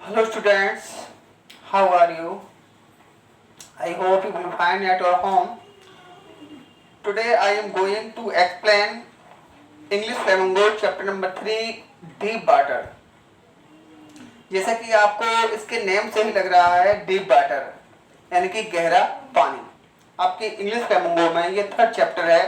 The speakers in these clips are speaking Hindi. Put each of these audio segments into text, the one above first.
Hello students, how are you? I hope you will be fine at your home. Today I am going to explain English Flamingo chapter number 3 Deep Water. जैसा कि आपको इसके नेम से ही लग रहा है डीप वाटर यानी कि गहरा पानी। आपके इंग्लिश फ्लेमिंगो में ये थर्ड चैप्टर है।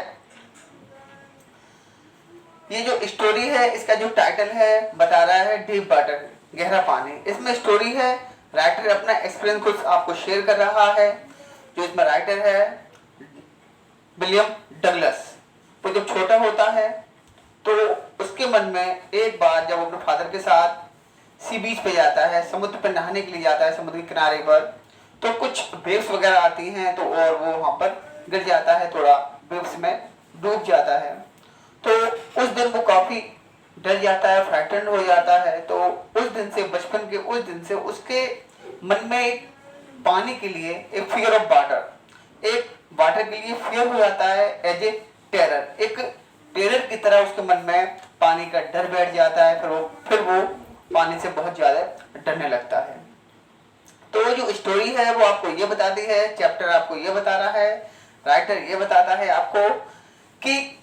ये जो स्टोरी है इसका जो टाइटल है बता रहा है डीप वाटर गहरा पानी। इसमें स्टोरी है, राइटर अपना एक्सपीरियंस कुछ आपको शेयर कर रहा है। जो इसमें राइटर है विलियम डगलस। वो जब छोटा होता है तो उसके मन में एक बार जब अपने फादर के साथ सी बीच पे जाता है, समुद्र पर नहाने के लिए जाता है, समुद्र के किनारे पर, तो कुछ वेव्स वगैरह आती हैं तो और वो वहां पर गिर जाता है, थोड़ा वेव्स में डूब जाता है। तो उस दिन वो काफी डर जाता है, फ्राइटेंड हो जाता है। तो उस दिन से, बचपन के उस दिन से उसके मन में एक पानी के लिए एक फियर ऑफ वाटर, एक वाटर के लिए फियर हो जाता है एज ए टेरर। एक टेरर की तरह उसके मन में पानी का डर बैठ जाता है। फिर वो पानी से बहुत ज्यादा डरने लगता है। तो जो स्टोरी है वो आपको ये बताती है, चैप्टर आपको ये बता रहा है, राइटर ये बताता है आपको कि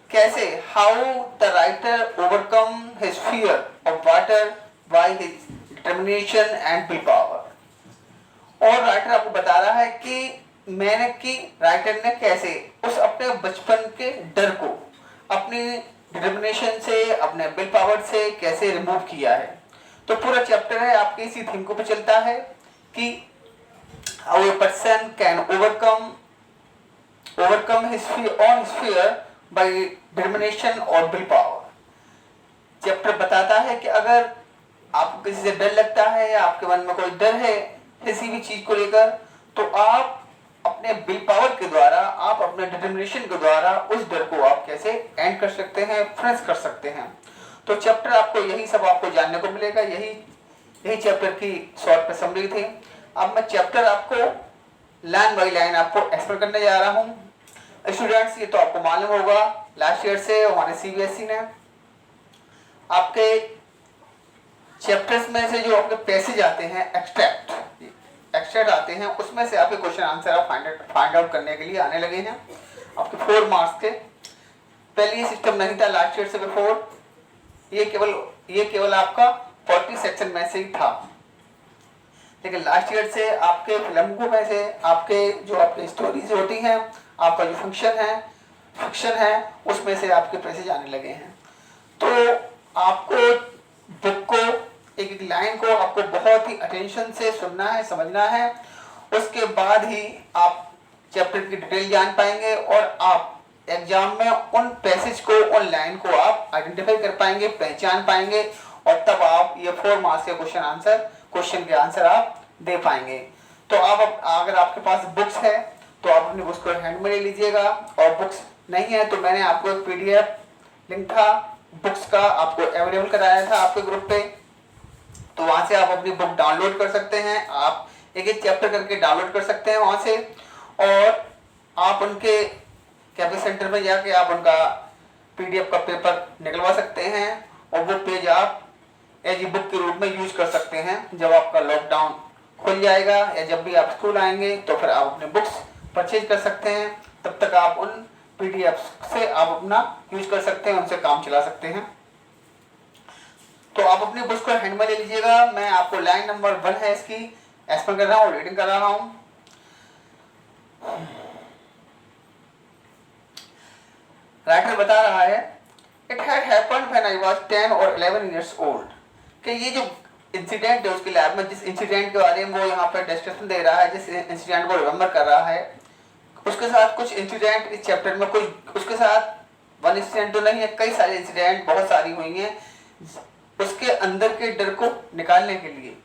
कैसे how the writer overcome his fear of water by his determination and will power. और राइटर आपको बता रहा है कि राइटर ने कैसे उस अपने बचपन के डर को अपनी डिटर्मिनेशन से, अपने विल पावर से कैसे रिमूव किया है। तो पूरा चैप्टर है आपके इसी थीम को पे चलता है कि how a person can overcome his fear by determination और विल पावर। चैप्टर बताता है कि अगर आपको किसी से डर लगता है या आपके मन में कोई डर है किसी भी चीज को लेकर, तो आप अपने विल पावर के द्वारा, आप अपने डिटर्मिनेशन के द्वारा उस डर को आप कैसे एंड कर सकते हैं, फ्रेश कर सकते हैं। तो चैप्टर आपको यही सब आपको जानने को मिलेगा। यही चैप्टर की शॉर्ट में समरी थी। अब मैं चैप्टर आपको लाइन बाई लाइन आपको एक्सप्लेन करने जा रहा हूँ। स्टूडेंट्स, ये तो आपको मालूम होगा, लास्ट ईयर से हमारे सीबीएसई ने आपके चैप्टर्स में से जो आपके पैसेज आते हैं, एक्सट्रैक्ट आते हैं, उसमें से आपके क्वेश्चन आंसर आप फाइंड आउट करने के लिए आने लगे हैं आपके 4 मार्क्स के। पहले ये सिस्टम नहीं था लास्ट ईयर से बिफोर। ये केवल आपका 40 सेक्शन में से ही था। लेकिन लास्ट ईयर से आपके फिल्मों में से आपके जो आपकी स्टोरीज होती हैं, आपका जो फिक्शन है, उसमें से आपके पैसेज आने लगे हैं। तो आपको बुक को, एक एक लाइन को आपको बहुत ही अटेंशन से सुनना है, समझना है। उसके बाद ही आप चैप्टर की डिटेल जान पाएंगे और आप एग्जाम में उन पैसेज को, उन लाइन को आप आइडेंटिफाई कर पाएंगे, पहचान पाएंगे, और तब आप ये 4 मार्क्स के क्वेश्चन के आंसर आप दे पाएंगे। तो आप अगर आपके पास बुक्स है तो आप अपनी बुक्स को हैंड में ले लीजिएगा, और बुक्स नहीं है तो मैंने आपको एक पीडीएफ लिंक था बुक्स का आपको अवेलेबल कराया था आपके ग्रुप पे। तो वहां से आप अपनी बुक डाउनलोड कर सकते हैं। आप एक एक चैप्टर करके डाउनलोड कर सकते हैं वहां से, और आप उनके कैफे सेंटर में जाके आप उनका पीडीएफ का पेपर निकलवा सकते हैं, और वो पेज आप एज ए बुक के रूप में यूज कर सकते हैं। जब आपका लॉकडाउन खुल जाएगा या जब भी आप स्कूल आएंगे तो फिर आप अपने बुक्स परचेज कर सकते हैं। तब तक आप उन पीडीएफ से आप अपना यूज कर सकते हैं, उनसे काम चला सकते हैं। तो आप अपने बुक्स को हैंड में ले लीजिएगा। मैं आपको लाइन नंबर 1 है इसकी एक्सप्लेन कर रहा हूँ, रीडिंग कर रहा हूँ। राइटर बता रहा है, it had happened when I was 10 और 11 इयर्स ओल्ड। कि ये जो इंसिडेंट है उसके लैब में, जिस इंसिडेंट के बारे में वो यहाँ पर डिस्कशन दे रहा है, जिस इंसिडेंट को रिमेम्बर कर रहा है, उसके साथ कुछ इंसिडेंट इस चैप्टर में, कुछ उसके साथ 1 इंसिडेंट तो नहीं है, कई सारे इंसिडेंट, बहुत सारी हुई हैं। उसके अंदर के डर को निकालने के लिए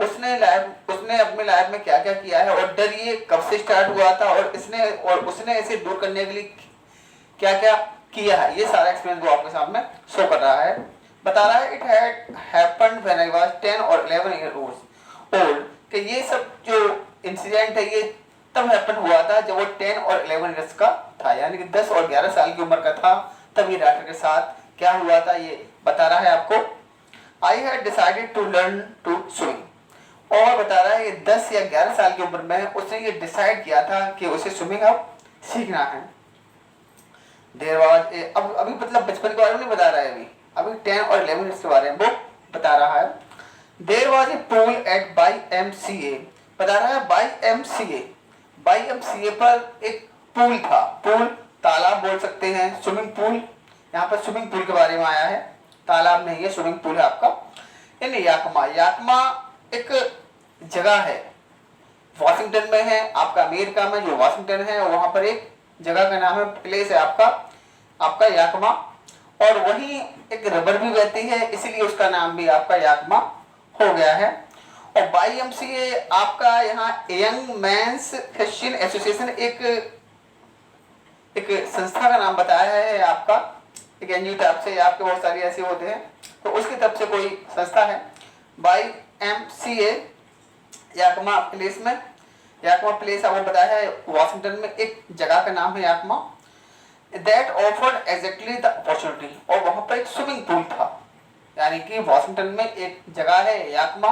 उसने अपने लाइफ में क्या क्या किया है, और डर ये कब से स्टार्ट हुआ था, और उसने इसे दूर करने के लिए क्या क्या किया है, ये सारा एक्सपीरियंस वो आपके सामने शो कर रहा है, बता रहा है। It had happened when I was 10 और 11 ईयर ओल्ड। कि ये सब जो इंसिडेंट है ये तब हैपन हुआ था जब वो 10 और 11 ईयर्स का था, यानी कि 10 और 11 साल की उम्र का था। तब ये राइटर के साथ क्या हुआ था ये बता रहा है आपको। I had decided to learn to swimming. और बता रहा है ये 10 या 11 साल की उम्र में उसने ये डिसाइड किया था कि उसे स्विमिंग अब सीखना है। देर वाज अब अभी मतलब बचपन के बारे में नहीं बता रहा है, अभी 10 और 11 इसके बारे में वो बता रहा है। There was a pool at by MCA, बता रहा है बाई MCA पर एक पूल था। पूल तालाब बोल सकते हैं, स्विमिंग पूल, यहाँ पर स्विमिंग पूल के बारे में आया है, तालाब नहीं है, स्विमिंग पूल है आपका। इन याकमा एक जगह है, वॉशिंगटन में है, आपका अमेरिका में जो वॉशिंगटन है वहां पर एक जगह का नाम है, प्लेस है आपका याकमा। और वहीं एक रबर भी बहती है, इसीलिए उसका नाम भी आपका याकमा हो गया है। और बाई MCA आपका यहाँ यंग मैंस क्रिश्चियन एसोसिएशन एक संस्था का नाम बताया है आपका, एक NGO तरफ से, आपके बहुत सारी ऐसे होते हैं तो उसकी तरफ से कोई संस्था है। बाई MCA याकमा प्लेस में, याकमा प्लेस आपको बताया है वॉशिंगटन में एक जगह का नाम है Yakima. That offered exactly the opportunity, और वहां पर एक स्विमिंग पूल था, यानी कि वॉशिंगटन में एक जगह है याकमा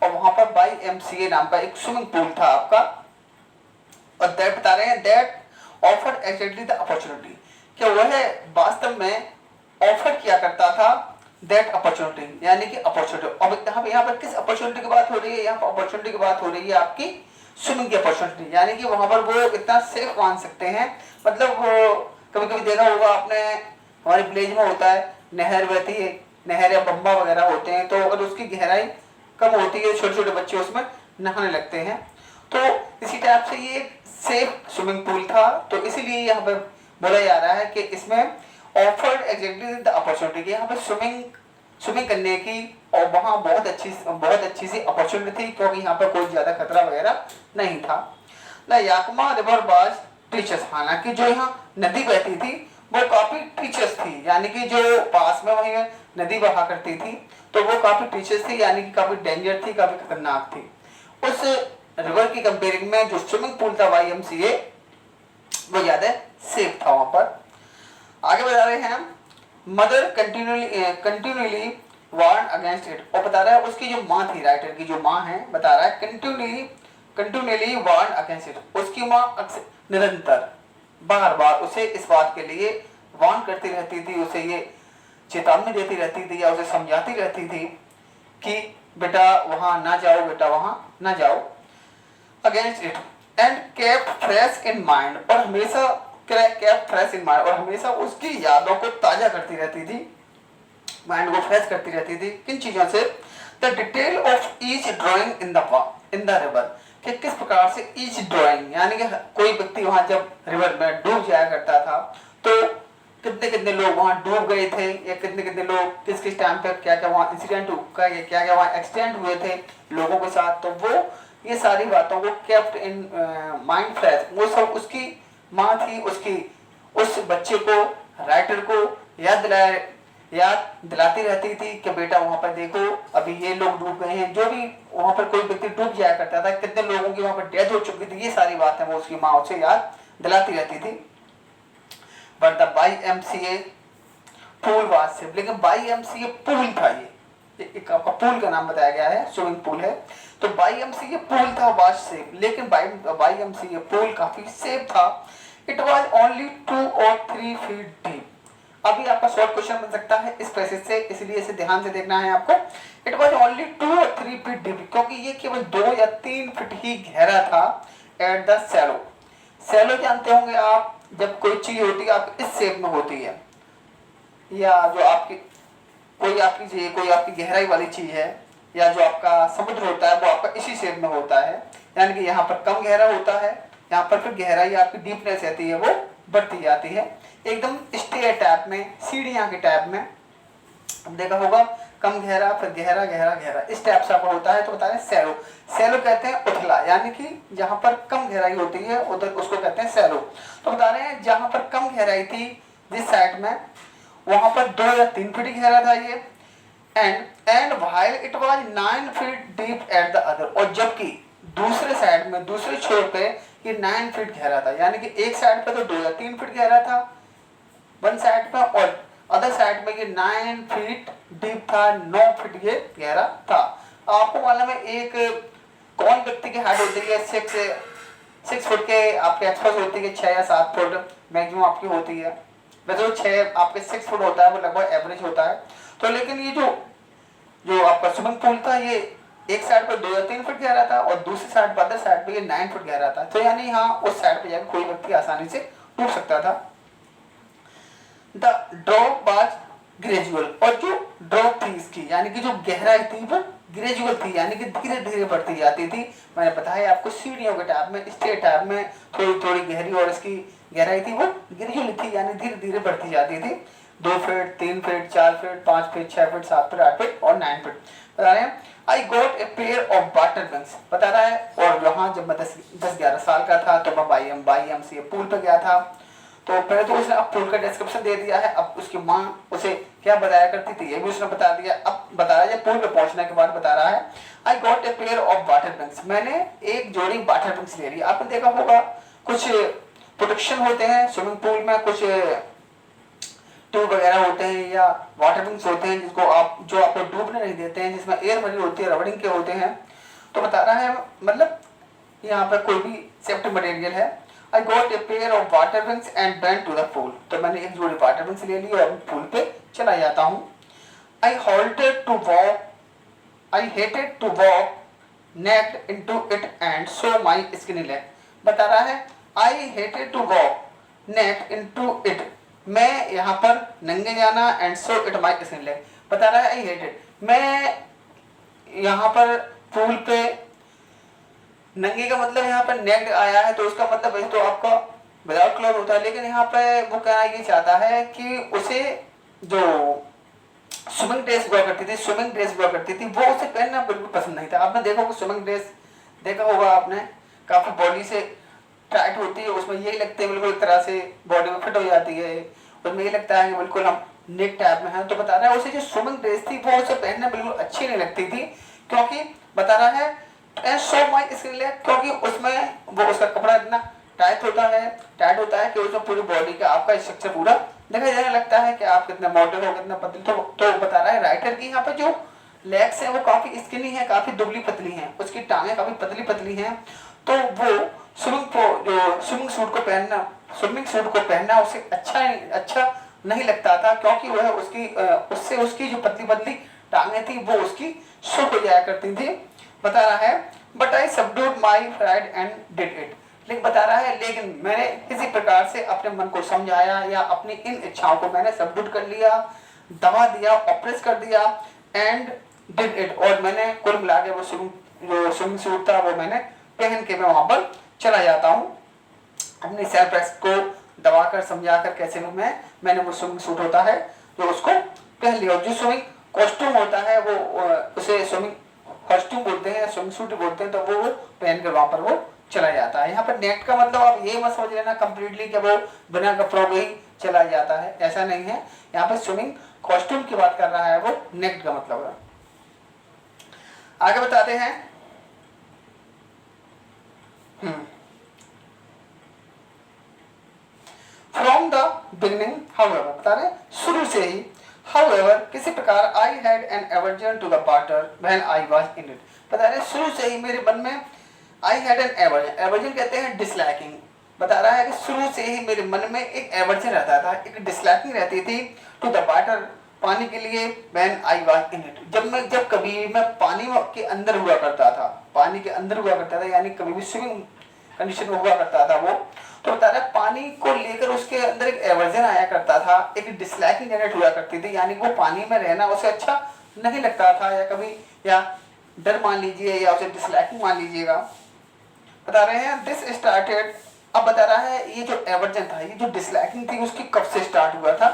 और वहां पर बाई MCA नाम का एक स्विमिंग पूल था आपका। और दैट बता रहे हैं that offered exactly the opportunity, कि वह वास्तव में ऑफर किया करता था दैट अपॉर्चुनिटी, यानी कि अपॉर्चुनिटी। अब यहाँ पर किस अपॉर्चुनिटी की बात हो रही है, यहाँ पर अपॉर्चुनिटी की बात हो रही है आपकी स्विमिंग की अपॉर्चुनिटी, यानी कि वहां पर वो इतना सेफ मान सकते हैं। मतलब कभी कभी देखा होगा आपने, हमारे विलेज में होता है, नहर बहती है, नहर या बम्बा वगैरह होते हैं, तो अगर उसकी गहराई कम होती है छोटे छोटे बच्चे उसमें नहाने लगते हैं, तो इसी टाइप से ये एक सेफ स्विमिंग पूल था। तो इसीलिए यहाँ पर बोला जा रहा है कि इसमें ऑफर्ड एग्जैक्टली द अपॉर्चुनिटी, यहाँ पर स्विमिंग करने की और वहाँ बहुत अच्छी सी अपॉर्चुनिटी थी, क्योंकि यहाँ पर कोई ज्यादा खतरा वगैरह नहीं था। द याकमा रिवर वाज टीचर्स, हालांकि जो यहाँ नदी बहती थी वो काफी टीचर्स थी, यानी कि जो पास में वही नदी बहा करती थी तो वो काफी टीचर्स थी, यानी कि काफी डेंजर थी, काफी खतरनाक थी। उस रिवर की कंपेयरिंग में जो स्विमिंग पूल था बाई MCA वो ज्यादा सेफ था वहां पर। आगे बता रहे हैं mother continually warn against it, और बता रहा है उसकी जो माँ थी, राइटर की जो माँ है, बता रहा है कंटिन्यूअली वार्न अगेंस्ट इट, उसकी माँ निरंतर बार बार उसे इस बात के लिए वार्न करती रहती थी, उसे ये चेतावनी देती रहती थी या उसे समझाती रहती थी कि बेटा वहां ना जाओ, बेटा वहां ना जाओ, against it and kept fresh in mind, और हमेशा केप्ट फ्रेश इन माइंड, और हमेशा उसकी यादों को ताजा करती रहती थी, माइंड को फ्रेश करती रहती थी। किन चीजों से? The detail of each drawing in the river, कि किस प्रकार से ईच ड्राइंग, यानी कि कोई व्यक्ति वहां जब रिवर में डूब जाया करता था तो कितने कितने लोग वहां डूब गए थे, या कितने कितने लोग किस किस टाइम पे क्या क्या वहां इंसिडेंट हुआ, क्या क्या वहां एक्सीडेंट हुए थे लोगों के साथ, तो वो ये सारी बातों को केप्ट इन माइंड फ्रेश, वो सब उसकी माँ थी, उसकी उस बच्चे को, राइटर को याद दिलाती रहती थी कि बेटा वहां पर देखो अभी ये लोग डूब गए हैं, जो भी वहां पर कोई व्यक्ति डूब जाया करता था, कितने लोगों की वहां पर डेथ हो चुकी थी, ये सारी बातें वो उसकी माँ उसे याद दिलाती रहती थी। But the by MCA pool was safe, लेकिन बाई MCA पूल था, ये एक आपका पूल का नाम बताया गया है, स्विमिंग पूल है, तो बाई MCA पूल था वाज सेफ, लेकिन बाई MCA पूल काफी सेफ था। It was only 2 or 3 feet deep. अभी आपका शॉर्ट क्वेश्चन बन सकता है इस पैसेज से, इसलिए इसे ध्यान से देखना है आपको। It was only 2 or 3 feet deep, क्योंकि ये केवल 2 या 3 फीट ही गहरा था। एट द सैलो जानते होंगे आप, जब कोई चीज होती है आपकी इस शेप में होती है, या जो आपकी कोई आपकी गहराई वाली चीज है, या जो आपका समुद्र होता है वो आपका इसी शेप में होता है, यानी कि यहाँ पर कम गहरा होता है, यहाँ पर फिर गहराई आपकी डीपनेस रहती है वो बढ़ती जाती है, एकदम स्टेयर टाइप में, सीढ़ियां के टाइप में। अब देखा होगा कम गहरा फिर गहरा गहरा गहरा, इस टाइप से आपका होता है, तो बता रहे हैं सैलो कहते हैं उथला, यानी कि जहां पर कम गहराई होती है उधर उसको कहते हैं सैलो। तो बता रहे हैं जहां पर कम गहराई थी जिस साइड में, वहां पर 2 या 3 फीट गहरा था ये, and while it was 9 feet deep at the other, और जबकि दूसरे साइड में, दूसरे छोर पे ये 9 फीट गहरा था, यानी कि एक साइड पे तो 2 या 3 फीट गहरा था वन साइड पे, और अदर साइड में ये 9 फीट डीप था, 9 फीट ये गहरा था। आपको मालूम है एक कौन व्यक्ति की हाइट होती है 6 फुट के, आपके एक्सपर्ट होती है 6 या 7 फुट मैक्सिमम आपकी होती है। वैसे तो 6 आपके 6 फुट होता है, वो लगभग एवरेज होता है। तो लेकिन ये जो आपका स्विमिंग पूल था ये एक साइड पर 2 या 3 फुट गहरा था और दूसरी साइड पर अदर साइड पे ये 9 फुट गहरा था। तो यानी यहाँ उस साइड पे जाकर कोई व्यक्ति आसानी से डूब सकता था। द ड्रॉप वाज ग्रेजुअल, और जो ड्रॉप थी इसकी यानी कि जो गहराई थी वो ग्रेजुअल थी, यानी कि धीरे धीरे बढ़ती जाती थी। मैंने बताया आपको सीढ़ियों के टाइप में, स्टेयर टाइप में थोड़ी थोड़ी गहरी, और इसकी गहराई थी वो ग्रेजुअल थी, यानी धीरे धीरे बढ़ती जाती थी। 2 feet, 3 feet, 4 feet, 5 feet, 6 feet, 7 feet, 8 feet और 9 फीट। बता रहे हैं I got a pair of water wings, बता रहा है। और यहाँ जब मैं 10-11 साल का था तो मैं बाई से पूल पे गया था। तो पहले तो उसने अब पूल का डिस्क्रिप्शन दे दिया है, अब उसकी माँ उसे क्या बताया करती थी ये भी उसने बता दिया। अब बता रहा है पूल पे पहुंचने के बाद बता रहा है I got a pair of water wings, मैंने एक जोड़ी वाटर विंग्स ले ली। आपने देखा होगा कुछ प्रोटेक्शन होते हैं स्विमिंग पूल में, कुछ ट्यूब वगैरह होते हैं या वाटर विंग्स होते हैं जिसको जो आपको डूबने नहीं देते हैं, जिसमें एयर भरी होती है, रबड़िंग के होते हैं। तो बता रहा है मतलब यहाँ पर कोई भी सेफ्टी मटेरियल है। I got a pair of water wings and went to the pool, तो मैंने एक जोड़ी वाटर विंग्स ले ली और पूल पे चला जाता हूँ। I hated to walk naked into it and show my skinny leg, बता रहा है I hated to walk naked into it, मैं यहाँ पर नंगे जाना and show it my skinny leg, बता रहा है I hated, मैं यहाँ पर पूल पे नंगे का मतलब यहाँ पर नेक्ड आया है तो उसका मतलब वैसे तो आपका विदाउट क्लॉथ होता है, लेकिन यहाँ पे वो कहना ये चाहता है कि उसे जो स्विमिंग ड्रेस हुआ करती थी वो उसे पहनना बिल्कुल पसंद नहीं था। आपने देखा होगा स्विमिंग ड्रेस देखा होगा आपने, काफी बॉडी से टाइट होती है, उसमें यही लगता है बिल्कुल एक तरह से बॉडी में फिट हो जाती है, उसमें ये लगता है कि बिल्कुल हम नेक टाइप में हैं। तो बता रहा है उसे जो स्विमिंग ड्रेस थी वो उसे पहनना बिल्कुल अच्छी नहीं लगती थी, क्योंकि बता रहा है क्योंकि उसमें वो उसका कपड़ा इतना टाइट होता है कि उसमें पूरी बॉडी का आपका स्ट्रक्चर पूरा दिखाई देने लगता है कि आप कितने मोटे हो कितने पतले। तो बता रहा है राइटर की यहाँ पे जो लेग्स हैं वो काफी स्किनी है, काफी दुबली पतली हैं, उसकी टांगें काफी पतली पतली हैं। तो वो स्विमिंग सूट को पहनना उसे अच्छा नहीं लगता था, क्योंकि वह उसकी जो पतली पतली टांगें थी वो उसकी शो हो जाया करती थी। बता रहा है but I subdued my pride and did it, लेकिन बता रहा है लेकिन मैंने किसी प्रकार से अपने मन को समझाया या अपनी इन इच्छाओं को मैंने सबड्यूड कर लिया, दबा दिया, ऑप्रेस कर दिया एंड डिड इट, और मैंने कुल मिला के वो स्विमिंग सूट था वो मैंने पहन के मैं वहां पर चला जाता हूँ। अपनी सेल्फ को दबाकर समझाकर कैसे भी मैंने वो स्विमिंग सूट होता है जो उसको पहन लिया, जो स्विमिंग कॉस्ट्यूम होता है वो उसे स्विमिंग कॉस्ट्यूम बोलते हैं, स्विमिंग सूट बोलते हैं, तो वो पहन कर वहां पर वो चला जाता है। यहाँ पर नेक्ड का मतलब आप ये मत समझ लेना कंप्लीटली कि वो बिना कपड़ों के ही चला जाता है, ऐसा नहीं है। यहाँ पर स्विमिंग कॉस्ट्यूम की बात कर रहा है, वो नेक्ड का मतलब है। आगे बताते हैं फ्रॉम द बिगिनिंग हाउएवर, बता रहे शुरू से ही, however किसी प्रकार I had an aversion to the water when I was in it, बता रहे शुरू से ही मेरे मन में I had an aversion कहते हैं डिसलाइकिंग, बता रहा है कि शुरू से ही मेरे मन में एक एवर्जन रहता था, एक डिसलाइकिंग रहती थी टू द वाटर, पानी के लिए, when I was in it, जब कभी मैं पानी के अंदर हुआ करता था, यानी कभी भी स्विमिंग कंडीशन में हुआ करता था वो, तो बता रहा है पानी को लेकर उसके अंदर एक एवर्जन आया करता था, एक डिसलाइकिंग जनरेट हुआ करती थी, यानी वो पानी में रहना उसे अच्छा नहीं लगता था, या डर मान लीजिए या उसे डिसलाइकिंग मान लीजिएगा। बता रहे हैं दिस स्टार्टेड, अब बता रहा है ये जो एवर्जन था, ये जो डिसलाइकिंग थी उसकी कब से स्टार्ट हुआ था,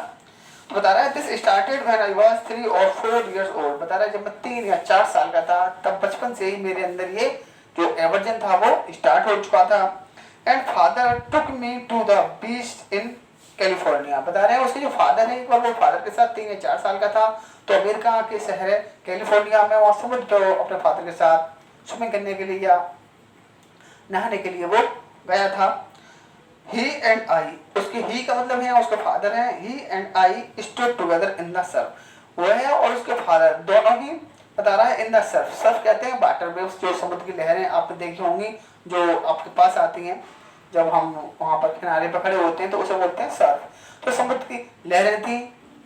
तो बता रहा है this started when I was 3 or 4 years old, बता रहा है जब मैं 3 या 4 साल का था तब बचपन से ही मेरे अंदर ये जो एवर्जन था वो स्टार्ट हो चुका था। And father took me to the beach in California, बता रहे हैं उसके जो फादर है, एक बार वो फादर के साथ 3 या 4 साल का था तो अमेरिका के शहर है कैलिफोर्निया में, वहाँ समुद्र अपने फादर के साथ स्विमिंग करने के लिए या नहाने के लिए वो गया था। ही एंड आई, उसके ही का मतलब है उसके फादर हैं, he and I stood together in the surf, वो है और उसके फादर दोनों ही बता रहा है इन द सर्फ। सर्फ कहते हैं वाटर वेव्स, जो समुद्र की लहरें आपने देखी होंगी जो आपके पास आती हैं जब हम वहां पर किनारे पर खड़े होते हैं तो उसे बोलते हैं सर्फ। तो समुद्र की लहरें थी,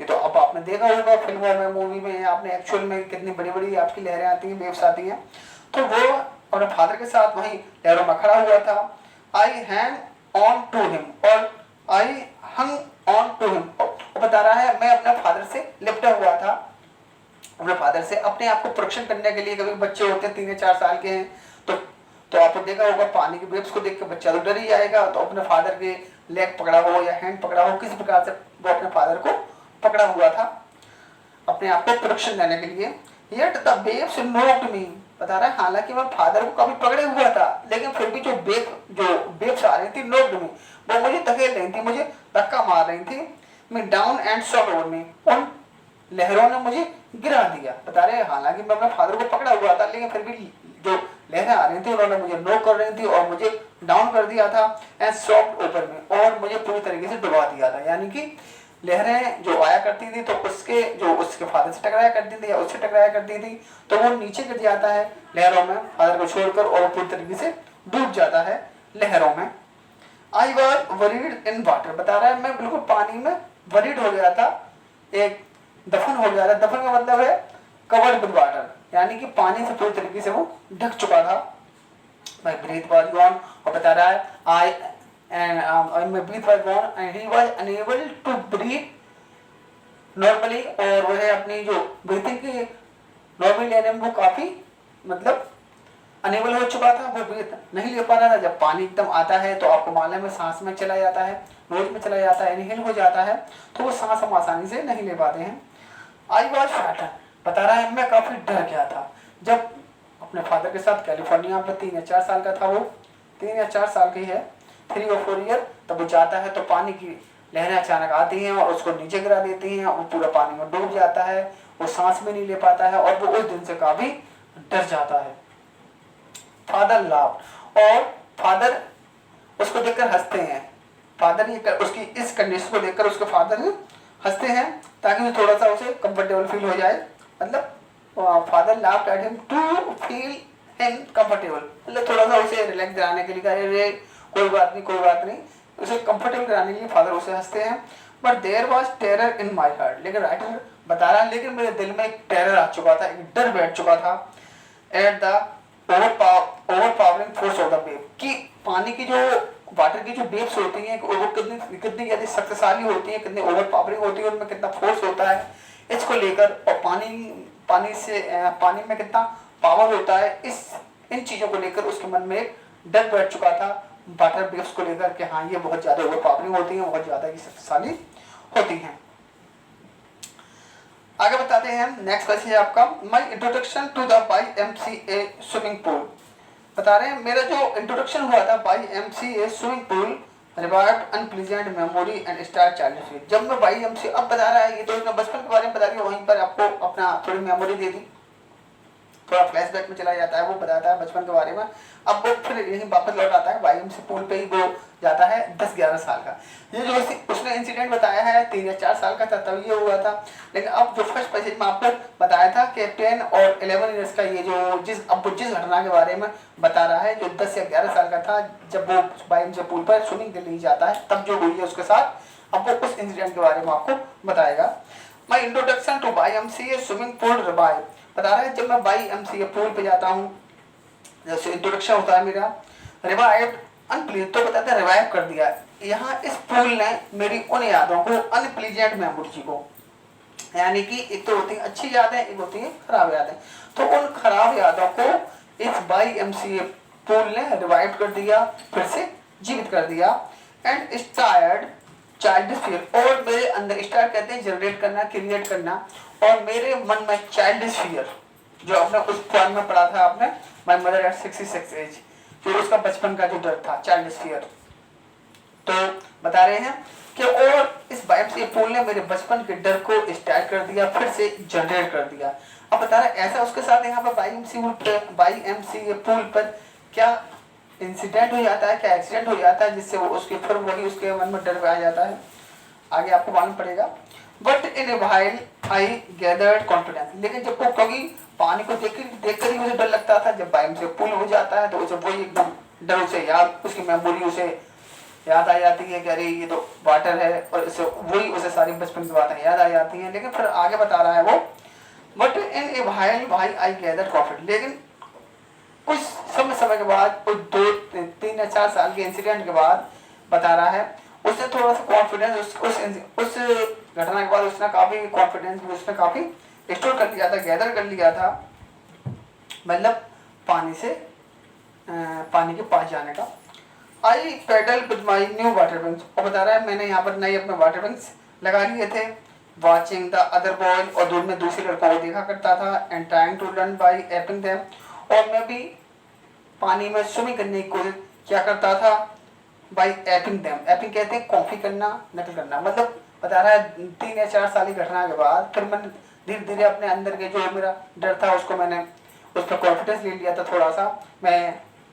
ये तो अब आपने देखा होगा फिल्मों में, मूवी में, आपने एक्चुअल में कितनी बड़ी बड़ी आपकी लहरें आती हैं, वेव्स आती हैं। तो वो अपने फादर के साथ वहीं लहरों में खड़ा हुआ था। I hang on to him, और I hung on to him, वो बता रहा है मैं अपने फादर से लिपटा हुआ था, अपने फादर से अपने आप को प्रोटेक्शन करने के लिए। कभी बच्चे होते हैं 3 या 4 साल के हैं तो आपने देखा होगा पानी के वेव्स को देख के बच्चा तो डर ही जाएगा, तो अपने फादर के लेग पकड़ा हो या हैंड पकड़ा हो, किसी प्रकार से वो अपने फादर को पकड़ा हुआ था अपने आप को प्रोटेक्शन देने के लिए। येट द वेव्स नोक्ड मी, बता रहा है हालांकि मैं फादर को कभी पकड़े हुआ था लेकिन फिर भी जो वेव्स आ रही थी नोक्ड मी, वो मुझे धकेल रही थी, मुझे धक्का मार रही थी। Me down and shot over me, उन लहरों ने मुझे गिरा दिया। बता रहे हालांकि मैं अपने फादर को पकड़ा हुआ था लेकिन फिर भी जो लहरें आ रही थी उन्होंने मुझे नॉक कर रही थी और मुझे डाउन कर दिया था। एंड सॉफ्ट ओवर में, और मुझे पूरी तरीके से डुबा दिया था। यानी कि लहरें जो आया करती थी तो उसके फादर से टकराया करती थी या उससे टकराया करती थी तो वो नीचे गिर जाता है लहरों में फादर को छोड़कर, और पूरी तरीके से डूब जाता है लहरों में। I was worried in water, बता रहा है मैं बिल्कुल पानी में वरीड हो गया था, एक दफन हो गया था। दफन का मतलब है कवर्ड विद वाटर, यानी कि पानी से पूरी तरीके से वो ढक चुका था। माय ब्रीथ वाज गॉन, और बता रहा है I and my breath was gone and he was unable to breathe normally, और वो है अपनी जो ब्रीथिंग की नॉर्मली लेने में वो काफी मतलब अनेबल हो चुका था, वो ब्रीथ नहीं ले पा रहा था। जब पानी एकदम आता है तो आपको मालूम है सांस में चला जाता है, नोज में चला जाता है, इनहेल हो जाता है, तो वो सांस हम आसानी से नहीं ले पाते हैं। आई वॉज फ्रैटन, बता रहा है मैं काफी डर गया था जब अपने फादर के साथ कैलिफोर्निया में 3 या 4 साल का था, वो 3 या 4 साल की है, 3 और 4 ईयर। तब वो जाता है तो पानी की लहरें अचानक आती हैं और उसको नीचे गिरा देती हैं, वो पूरा पानी में डूब जाता है, वो सांस भी नहीं ले पाता है और वो उस दिन से काफी डर जाता है। फादर लाफ्ड, और फादर उसको देखकर हंसते हैं। फादर ये उसकी इस कंडीशन को देखकर उसके फादर हंसते हैं ताकि वो थोड़ा सा उसे कंफर्टेबल फील हो जाए। मतलब father laughed at him to feel him comfortable, मतलब थोड़ा सा उसे रिलैक्स कराने के लिए, अरे कोई बात नहीं, उसे कंफर्टेबल कराने के लिए फादर उसे हंसते हैं। But there was terror in my heart, लेकिन राइटर बता रहा है लेकिन मेरे दिल में एक टेरर आ चुका था, एक डर बैठ चुका था। At the overpowering force of the wave, कि पानी की जो वाटर की जो वेव्स होती हैं वो कितनी ज्यादा शक्तिशाली होती हैं, कितनी ओवरपावरिंग होती है, उनमें कितना फोर्स होता है इसको लेकर, और पानी में कितना पावर होता है, इन चीजों को लेकर उसके मन में एक डर बैठ चुका था वाटर वेव्स को लेकर कि हाँ ये बहुत ज्यादा ओवरपावरिंग होती है, बहुत ज्यादा शक्तिशाली होती हैं। आगे बताते हैं नेक्स्ट क्वेश्चन है आपका, my introduction to the YMCA swimming pool. बता रहे हैं मेरा जो इंट्रोडक्शन हुआ था YMCA swimming pool revived unpleasant memory and start childhood. जब मैं YMCA, अब बता रहा है ये तो इसने बचपन के बारे में बता दिया, वहीं पर आपको अपना थोड़ी मेमोरी दे दी, थोड़ा फ्लैशबैक में चला जाता है, वो बताता है बचपन के बारे में। अब वो फिर यहीं वापस लौट आता है YMCA पूल पे ही वो जाता है 10-11 साल का। ये जो उसने इंसिडेंट बताया है 3 या 4 साल का था तब ये हुआ था, लेकिन अब जो फर्स्ट पैसेज में आपको बताया था कि 10 और 11 ईयर्स का ये जो जिस घटना के बारे में बता रहा है जो 10 या 11 साल का था जब वो YMCA पूल पर स्विमिंग के लिए जाता है तब जो हुई है उसके साथ, अब वो उस इंसिडेंट के बारे में आपको बताएगा। My introduction to YMCA swimming pool revive, बता रहा है जब मैं YMCA पूल पे जाता हूँ, जैसे इंट्रोडक्शन होता है मेरा, रिवाइव अनप्लीज, तो बताते हैं रिवाइव कर दिया। यहाँ इस पूल ने मेरी उन यादों को, अनप्लीजेंट मेमोरी को, यानी कि एक तो होती है अच्छी यादें, एक होती है खराब यादें, तो उन खराब यादों को इस YMCA पूल ने रिवाइव कर दिया, फिर से जीवित कर दिया। एंड स्टार्ट चाइल्डिश फियर, और मेरे अंदर स्टार्ट कहते हैं जनरेट करना, क्रिएट करना, और मेरे मन में चाइल्डिश फियर जो आपने उस पॉइंट में पढ़ा था आपने, माय मदर एट 66 एज, जो उसका बचपन का जो डर था चाइल्डिश फियर। तो बता रहे हैं कि और इस YMCA पूल ने मेरे बचपन के डर को स्टार्ट कर दिया, फिर से जनरेट कर दिया। अब बता रहे ऐसा उसके साथ यहाँ पर YMCA पूल पर क्या इंसिडेंट हो जाता है, क्या एक्सीडेंट हो जाता है, जिससे वो उसके फिर वही उसके मन में डर आ जाता है, आगे आपको मालूम पड़ेगा। But in A while I gathered confidence, लेकिन जब वो, क्योंकि पानी को देख कर ही मुझे डर लगता था, जब बाइम से पुल हो जाता है तो उसे वही एकदम डर, उसे याद, उसकी मेमोरी उसे याद आ जाती है कि अरे ये तो वाटर है, और उसे वही उसे सारी बचपन की बातें याद आ जाती हैं। लेकिन फिर आगे बता रहा है वो, बट इन ए व्हाइल भाई आई गैदर्ड कॉन्फिडेंस, लेकिन कुछ समय के बाद, कुछ 2 3 या 4 साल के इंसिडेंट के बाद बता रहा है, उसने थोड़ा सा कॉन्फिडेंस उस घटना के बाद उसने काफी कॉन्फिडेंस उसने काफी स्टोर कर लिया था, गैदर कर लिया था, मतलब पानी के पास जाने का। I paddle with my new water banks, और बता रहा है मैंने यहाँ पर नए अपने वाटर बैंक्स लगा लिए थे। वॉचिंग द अदर बॉयज, और दूर में दूसरे लड़कों को देखा करता था। And trying to learn by aping them, और मैं भी पानी में स्विमिंग करने की कोशिश क्या करता था, बाई एपिंग देम। एपिंग कहते हैं कॉपी करना, नकल करना, मतलब बता रहा है 3 या 4 साल की घटना के बाद फिर मैंने धीरे धीरे अपने अंदर के जो मेरा डर था उसको मैंने उस पर कॉन्फिडेंस ले लिया था थोड़ा सा।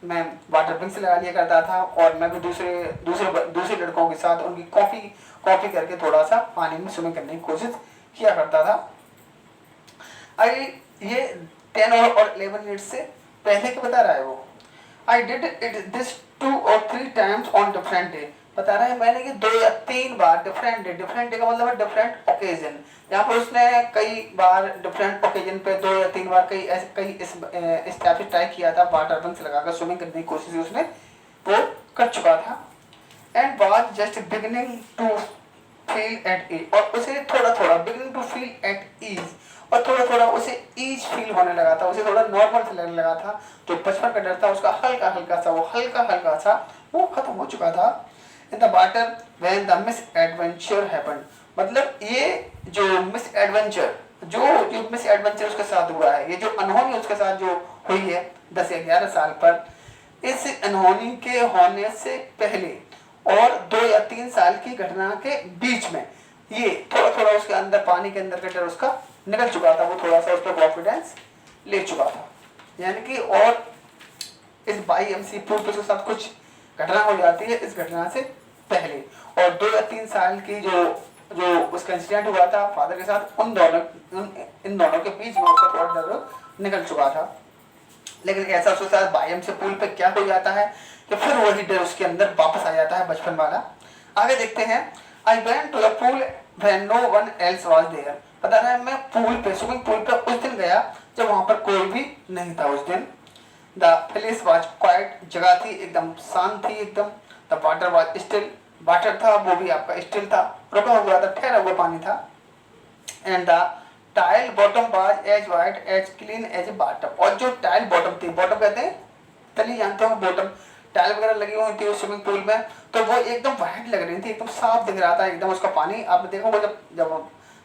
मैं वाटर पिंक से लगा लिया करता था, और मैं भी दूसरे लड़कों के साथ उनकी कॉपी करके थोड़ा सा पानी में स्विमिंग करने की कोशिश किया करता था। आई ये 10 और 11 मिनट से पहले के बता रहा है वो। I did it this 2 or 3 times on different day, बता रहा है मैंने कि 2 या 3 बार डिफरेंट डे का मतलब है डिफरेंट ओकेजन। यहाँ पर उसने कई बार डिफरेंट ओकेजन पे 2 या 3 बार कई इस टाइप से ट्राई किया था, वाटर बंक्स लगाकर स्विमिंग करने की कोशिश उसने वो कर चुका था। And was just beginning to feel at ease, और उसे थोड़ा beginning to feel at ease, और थोड़ा उसे ईज फील होने लगा था, उसे थोड़ा नॉर्मल से लगने लगा था। जो बचपन का डर था उसका हल्का सा वो खत्म हो चुका था। In the water when the miss adventure happened, मतलब ये जो मिस एडवेंचर उसके साथ हुआ है, ये जो अनहोनी उसके साथ जो हुई है 10 या 11 साल पर, इस अनहोनी के होने से पहले और 2 या 3 साल की घटना के बीच में ये थोड़ा उसके अंदर पानी के अंदर का डर उसका निकल चुका था, वो थोड़ा सा उस पर कॉन्फिडेंस ले चुका था। यानी कि और इस बाईएमसी पूल के साथ कुछ घटना हो जाती है इस घटना से पहले, और 2 या 3 साल की जो उसका इंसिडेंट हुआ था फादर के साथ, इन दोनों के बीच में उसका थोड़ा डर निकल चुका था। लेकिन ऐसा उसके साथ बाईएमसी पूल पे क्या हो जाता है कि फिर वही डर उसके अंदर वापस आ जाता है बचपन वाला। आगे देखते हैं। I went to the pool when no one else was there, पता है मैं स्विमिंग पूल पे उस दिन गया जब वहां पर कोई भी नहीं था उस दिन। द प्लेस वाज क्वाइट, जगह थी एकदम शांत थी एकदम। The water was still, water था वो भी आपका स्टिल था, रुका हुआ था, ठहरा हुआ पानी था। And the tile bottom was as white as clean as bottom, और जो टाइल बॉटम थी, बॉटम कहते हैं तली, जानते हो बॉटम, टाइल वगैरह लगी हुई थी उस स्विमिंग पूल में, तो वो एकदम वाइट लग रही थी, एकदम साफ दिख रहा था एकदम उसका पानी। आपने देखा होगा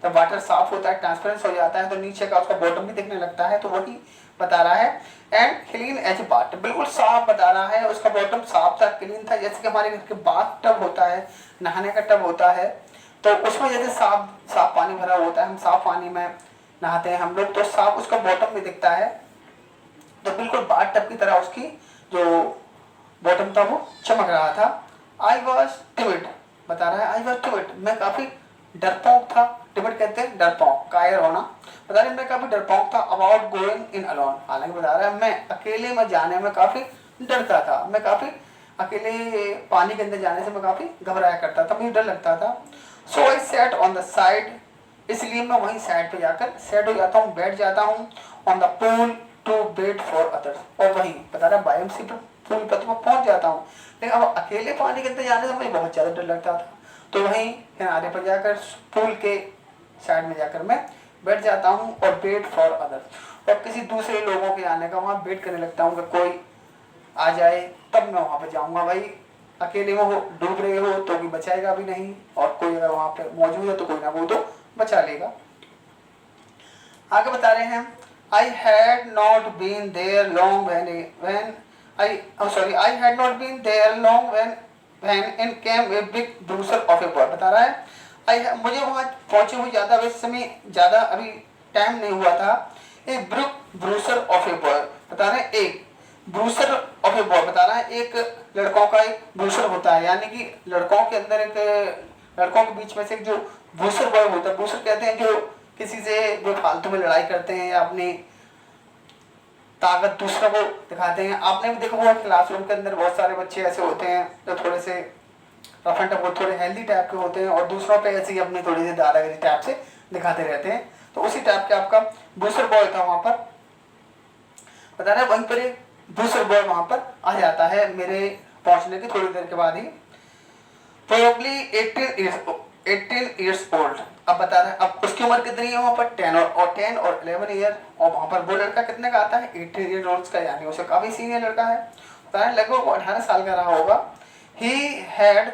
जब वाटर साफ होता है, ट्रांसपेरेंट हो जाता है, तो नीचे का उसका बॉटम भी दिखने लगता है, तो वही बता रहा है। एंड क्लीन एज बाथ, बिल्कुल साफ बता रहा है, उसका बॉटम साफ था, क्लीन था, जैसे कि हमारे घर के बाथ टब होता है, नहाने का टब होता है, तो उसमें जैसे साफ पानी भरा होता है, हम साफ पानी में नहाते हैं हम लोग, तो साफ उसका बॉटम भी दिखता है, तो बिल्कुल बाथ टब की तरह उसकी जो बॉटम था वो चमक रहा था। आई वॉज टिमिड, बता रहा है आई वॉज टिमिड, मैं काफी डरपोक था। टिमिड कहते हैं डरपोक, कायर होना। बता रहे मैं काफी डरपोक था अबाउट गोइंग इन अलोन, हालांकि बता रहा है मैं अकेले में जाने में काफी डरता था, मैं काफी अकेले पानी के अंदर जाने से मैं काफी घबराया करता था, मुझे डर लगता था। सो आई सेट ऑन द साइड, इसलिए मैं वहीं साइड पे जाकर सेट हो जाता हूँ, बैठ जाता हूँ। On the pool to wait for others, और वहीं बता रहा बायोमसी पर पूल पर तो मैं पहुंच जाता हूँ, लेकिन अब अकेले पानी के अंदर जाने से मुझे बहुत ज़्यादा डर लगता था, तो वहीं किनारे पर जाकर पूल के साइड में जाकर मैं बैठ जाता हूँ और वेट फॉर अदर्स, और किसी दूसरे लोगों के आने का वहाँ वेट करने लगता हूँ कि कोई आ जाए तब मैं वहाँ पर जाऊँगा। भाई अकेले में हो, डूब रहे हो तो कोई बचाएगा भी नहीं, और कोई अगर वहाँ पे मौजूद है तो कोई ना कोई तो बचा लेगा। आगे बता रहे हैं। I had not been there long I had not been there long when in came a big bruiser of a boy, बता रहा है मुझे वहाँ पहुँचे हुए ज़्यादा अभी टाइम नहीं हुआ था। एक ब्रूसर ऑफ ए बॉय, बता रहे एक ब्रूसर ऑफ ए बॉय बता रहा है, एक लड़कों का एक ब्रूसर होता है, यानी कि लड़कों के अंदर एक लड़कों के बीच में से जो ब्रूसर बॉय होता है, ब्रूसर कहते हैं जो किसी से जो फालतू में लड़ाई करते हैं या अपनी ताकत दूसरों को दिखाते हैं। आपने भी देखा होगा क्लासरूम के अंदर बहुत सारे बच्चे ऐसे होते हैं जो थोड़े से रफ एंड टफ, थोड़े हेल्दी टाइप के होते हैं और दूसरों पे ऐसे ही अपनी थोड़ी सी दादागिरी टाइप से दिखाते रहते हैं। तो उसी टाइप के आपका ब्रूसर बॉय था वहां पर, बता रहे वहीं पर एक ब्रूसर बॉय वहां पर आ जाता है मेरे पहुंचने की थोड़ी देर के बाद ही, प्रोबेबली 18 ईयर्स ओल्ड। अब बता रहे हैं अब उसकी उम्र कितनी है वहां पर 10 और 11 ईयर, और वहां पर वो लड़का कितने का आता है 18 ईयर ओल्ड का, यानी उसे काफी सीनियर लड़का है, बता रहे लगभग 18 साल का रहा होगा। He had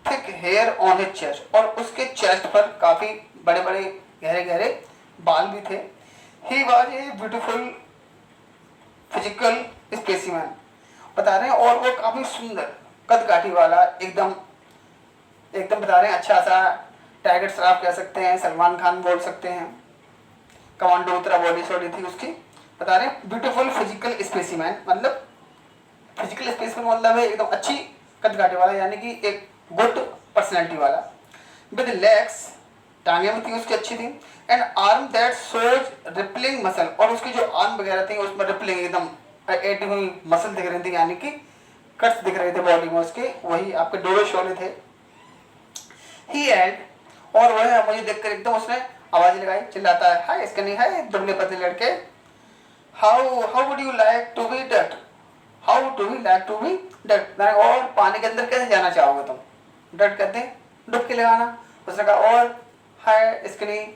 thick hair on his chest, और उसके चेस्ट पर काफी बड़े बड़े गहरे गहरे बाल भी थे। He was a beautiful physical specimen, बता रहे हैं, और वो काफी सुंदर कद काठी वाला एकदम एकदम बता रहे हैं अच्छा सा टाइगर श्रॉफ कह सकते हैं, सलमान खान बोल सकते हैं, कमांडो उतरा बॉडी शॉडी थी उसकी, बता रहे हैं ब्यूटीफुल फिजिकल स्पेसिमैन, मतलब फिजिकल स्पेसिमैन मतलब है एकदम अच्छी कद काठी वाला, यानी कि एक गुड पर्सनैलिटी वाला, विद लेग्स टांगे भी थी उसकी अच्छी थी, and arm that shows rippling muscle, और उसकी जो आर्म वगैरह थी उसमें रिपलिंग एकदम एटी हुई मसल दिख रही थी, यानी कि कट्स दिख रहे थे बॉडी में उसके, वही आपके डोरे शोले थे। ही एंड, और वह मुझे देखकर एकदम उसने आवाज लगाई, चिल्लाता है, हाय इसका नहीं है दुबले पतले लड़के, how would you like to be डट, how do you like to be डट, और पानी के अंदर कैसे जाना चाहोगे तुम, डट कहते हैं डुबकी लगाना, उसने कहा और हाय इसके नहीं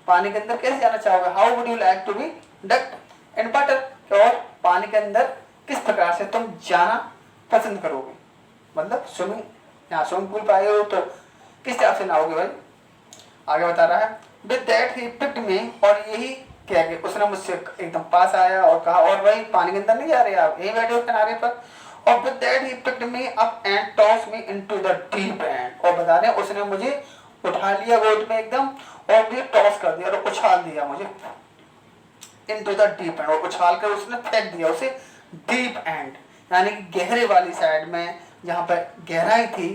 पानी के अंदर कैसे जाना चाहोगे, how would you like to be डट एंड वाटर, और पानी के अंदर किस प्रकार से तुम जाना पसंद करोगे, मतलब स्विमिंग, यहाँ स्विमिंग पूल पर आए हो तो किस टाइप से नहाओगे भाई। आगे बता रहा है, विद दैट ही पिक्ड मी, और यही कह के उसने मुझसे एकदम पास आया और कहा, और भाई पानी के अंदर नहीं जा रहे आप, यही बैठे हो किनारे पर, और with that he picked me up and toss me into the deep and, और बता रहे उसने मुझे उठा लिया गोद में एकदम और मुझे टॉस कर दिया और उछाल दिया मुझे इनटू द डीप एंड, और उछाल कर उसने फेंक दिया उसे डीप एंड, यानी कि गहरे वाली साइड में, जहाँ पर गहराई थी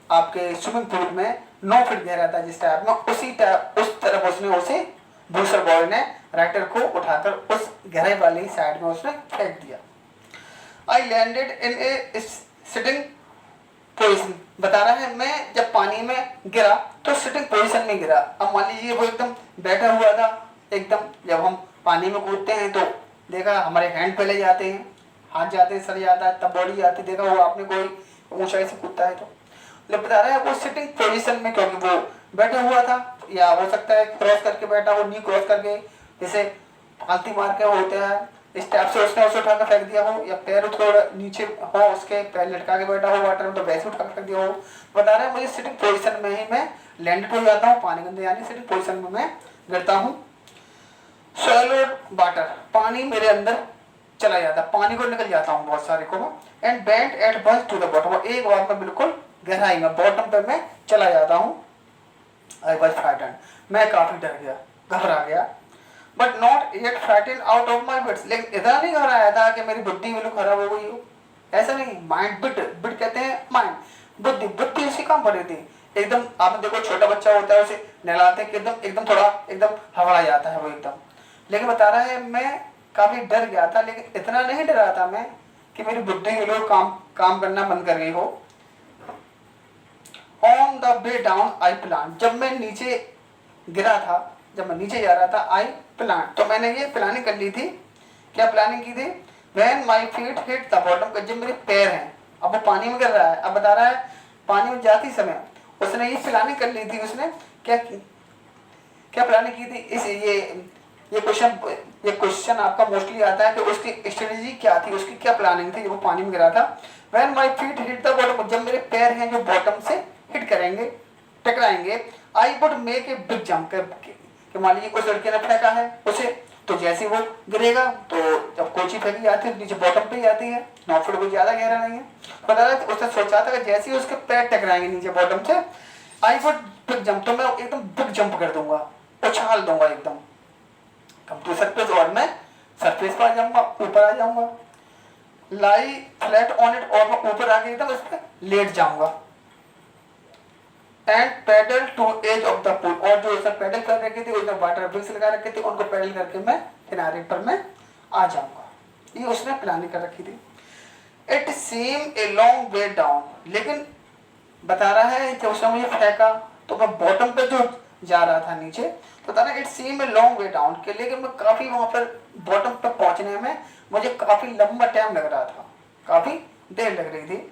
आपके स्विमिंग पूल में 9 फीट गहरा था जिस टाइप में, उसी टाइप उस तरफ उसने उसे ब्रूसर बॉय ने राइटर को उठाकर उस गहराई वाली साइड में उसने फेंक दिया। I landed in A sitting position, बता रहा है मैं जब पानी में गिरा तो सिटिंग पोजीशन में गिरा। अब मान लीजिए वो एकदम बैठा हुआ था, एकदम जब हम पानी में कूदते हैं तो देखा हमारे हैंड पहले जाते हैं, हाथ जाते हैं, सर जाता है, तब बॉडी जाती है, देखा वो आपने कोई ऊंचाई से कूदता है तो बता रहा है वो सिटिंग पोजीशन में, क्योंकि वो बैठा हुआ था, या हो सकता है क्रॉस करके बैठा हो, नी क्रॉस करके जैसे फालती मार के होता है इस टाइप से उसने उसे उठाकर फेंक दिया हो, या पैर थोड़ा नीचे हो उसके पैर लटका के बैठा हो वाटर में तो वैसे उठाकर फेंक दिया हो। बता रहा है मुझे सिटिंग पोजीशन में ही मैं लैंडेड हो जाता हूँ पानी के अंदर, यानी सिटिंग पोजीशन में मैं गिरता हूँ। सॉलिड वाटर, पानी मेरे अंदर चला जाता, पानी को निकल जाता हूँ बहुत सारे को, एंड बेंट एट बस टू द बॉटम, एक बार में बिल्कुल गहराई में बॉटम पे मैं चला जाता हूँ। आई वॉज फ्राइटेंड, मैं काफी डर गया, घबरा गया, but not yet frightened out of my wits, लेकिन इतना नहीं घबराया था कि मेरी बुद्धि बिल्कुल खराब हो गई हो, ऐसा नहीं। माइंड बिट, बिट कहते हैं माइंड, बुद्धि, बुद्धि उसकी कम पड़ी थी एकदम। आपने देखो छोटा बच्चा होता है उसे नहलाते हैं कि एकदम एकदम थोड़ा एकदम हवड़ा जाता है वो एकदम, लेकिन बता रहा है मैं काफी डर गया था, लेकिन इतना नहीं डरा था मैं कि मेरी बुद्धि बिल्कुल काम करना बंद कर गई हो। On the way down I plan, जब मैं नीचे गिरा था, जब मैं नीचे जा रहा था, आई प्लान, तो मैंने ये प्लानिंग कर ली थी। क्या प्लानिंग की थी? When my feet hit the bottom, जब मेरे पैर हैं, अब वो पानी में गिर रहा है, अब बता रहा है पानी में जाती समय उसने ये प्लानिंग कर ली थी। उसने क्या क्या प्लानिंग की थी? इस ये क्वेश्चन आपका मोस्टली आता है कि उसकी स्ट्रेटेजी क्या थी, उसकी क्या प्लानिंग थी जब वो पानी में गिरा था। When my feet hit the bottom, जब मेरे पैर हैं जो बॉटम से हिट करेंगे, टकराएंगे, I would make a big jump, कि मान लीजिए उस लड़के ने फेंका है उसे, तो जैसे वो गिरेगा तो जब कोची फेंकी जाती है नीचे बॉटम पे ही आती है, 9 फुट कोई ज्यादा गहरा नहीं है, पता है। उसने सोचा था कि जैसे ही उसके पैर टकराएंगे नीचे बॉटम से, आई वुड बिग जंप, तो मैं एकदम बिग जंप कर दूंगा, उछाल दूंगा एकदम कम टू सरफेस, और मैं सरफेस पर आ जाऊंगा, ऊपर आ जाऊंगा। लाई फ्लैट ऑन इट, और मैं ऊपर आके एकदम इस पे लेट जाऊंगा। And paddle to edge of the pool, और जो उसने पेडल कर रखे थे, उसने वाटर ब्रिक्स लगा रखे थे, उनको पेडल करके मैं किनारे पर मैं आ जाऊंगा। ये उसने प्लानिंग कर रखी थी। It seem a long way down, लेकिन बता रहा है कि उसने मुझे फेंका तो मैं बॉटम पे जो जा रहा था नीचे, तो बता रहा है it seem a long way down के, लेकिन मैं काफी वहां पर बॉटम पे पहुंचने में मुझे काफी लंबा टाइम लग रहा था, काफी देर लग रही थी।